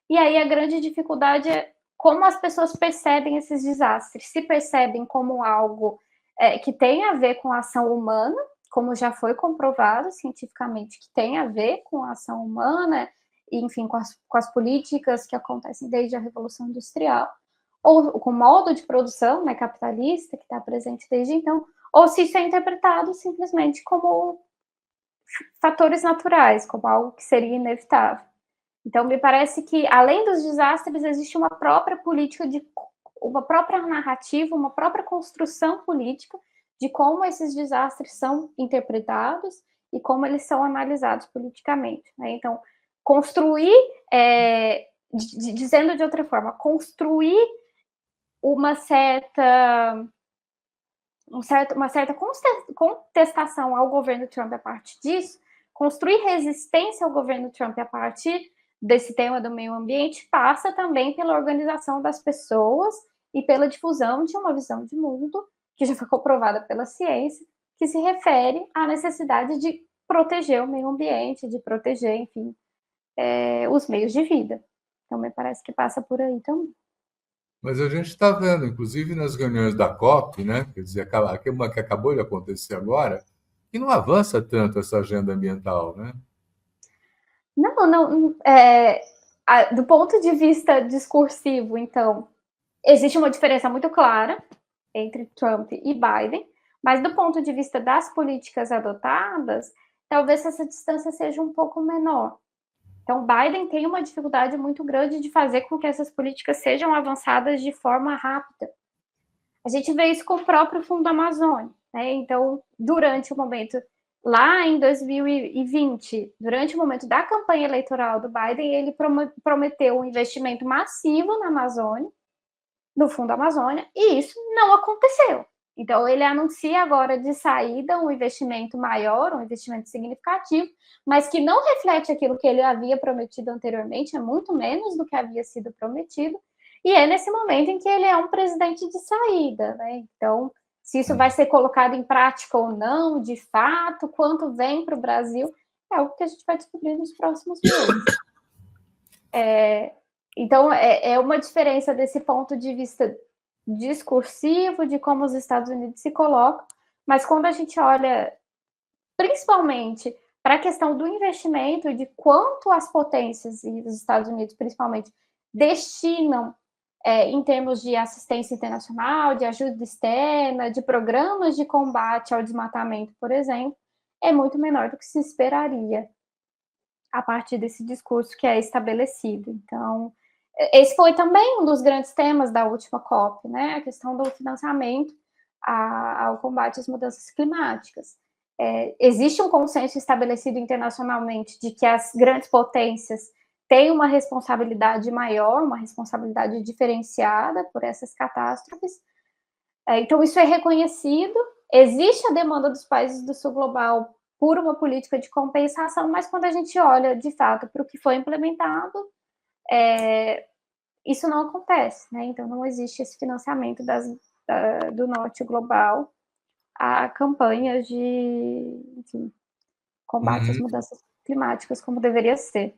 B: E aí a grande dificuldade é como as pessoas percebem esses desastres. Se percebem como algo que tem a ver com a ação humana, como já foi comprovado cientificamente que tem a ver com a ação humana, enfim, com as políticas que acontecem desde a Revolução Industrial, ou com o modo de produção, né, capitalista que está presente desde então, ou se isso é interpretado simplesmente como fatores naturais, como algo que seria inevitável. Então, me parece que, além dos desastres, existe uma própria política, uma própria narrativa, uma própria construção política de como esses desastres são interpretados e como eles são analisados politicamente, né? Então, construir, dizendo de outra forma, construir uma certa contestação ao governo Trump a partir disso, construir resistência ao governo Trump a partir desse tema do meio ambiente passa também pela organização das pessoas e pela difusão de uma visão de mundo que já foi comprovada pela ciência, que se refere à necessidade de proteger o meio ambiente, de proteger, enfim, os meios de vida. Então, me parece que passa por aí também.
A: Mas a gente está vendo, inclusive nas reuniões da COP, né? Quer dizer, uma que acabou de acontecer agora, que não avança tanto essa agenda ambiental, né?
B: Não. Do ponto de vista discursivo, então, existe uma diferença muito clara entre Trump e Biden, Mas do ponto de vista das políticas adotadas, talvez essa distância seja um pouco menor. Então, Biden tem uma dificuldade muito grande de fazer com que essas políticas sejam avançadas de forma rápida. A gente vê isso com o próprio Fundo Amazônia, né? Então, durante o momento, lá em 2020, durante o momento da campanha eleitoral do Biden, ele prometeu um investimento massivo na Amazônia, no Fundo Amazônia, e isso não aconteceu. Então, ele anuncia agora de saída um investimento maior, um investimento significativo, mas que não reflete aquilo que ele havia prometido anteriormente, é muito menos do que havia sido prometido, e é nesse momento em que ele é um presidente de saída, né? Então, se isso vai ser colocado em prática ou não, de fato, quanto vem para o Brasil, é algo que a gente vai descobrir nos próximos meses. Então, é uma diferença desse ponto de vista discursivo, de como os Estados Unidos se colocam, mas quando a gente olha, principalmente, para a questão do investimento, de quanto as potências, e os Estados Unidos principalmente, destinam em termos de assistência internacional, de ajuda externa, de programas de combate ao desmatamento, por exemplo, é muito menor do que se esperaria a partir desse discurso que é estabelecido. Então, esse foi também um dos grandes temas da última COP, né? A questão do financiamento ao combate às mudanças climáticas. Existe um consenso estabelecido internacionalmente de que as grandes potências têm uma responsabilidade maior, uma responsabilidade diferenciada por essas catástrofes. Então, isso é reconhecido. Existe a demanda dos países do sul global por uma política de compensação, mas quando a gente olha, de fato, para o que foi implementado, isso não acontece, né? Então, não existe esse financiamento do norte global a campanhas de, enfim, combate às mudanças climáticas, como deveria ser.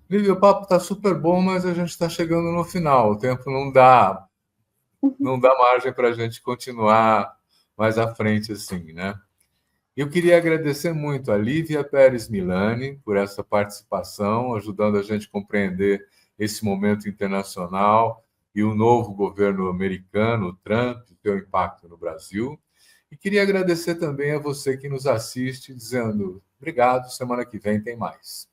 A: Lívia, o papo está super bom, mas a gente está chegando no final. O tempo não dá margem para a gente continuar mais à frente assim, né? Eu queria agradecer muito a Lívia Pérez Milani por essa participação, ajudando a gente a compreender esse momento internacional e o novo governo americano, o Trump, o seu impacto no Brasil. E queria agradecer também a você que nos assiste, dizendo obrigado, semana que vem tem mais.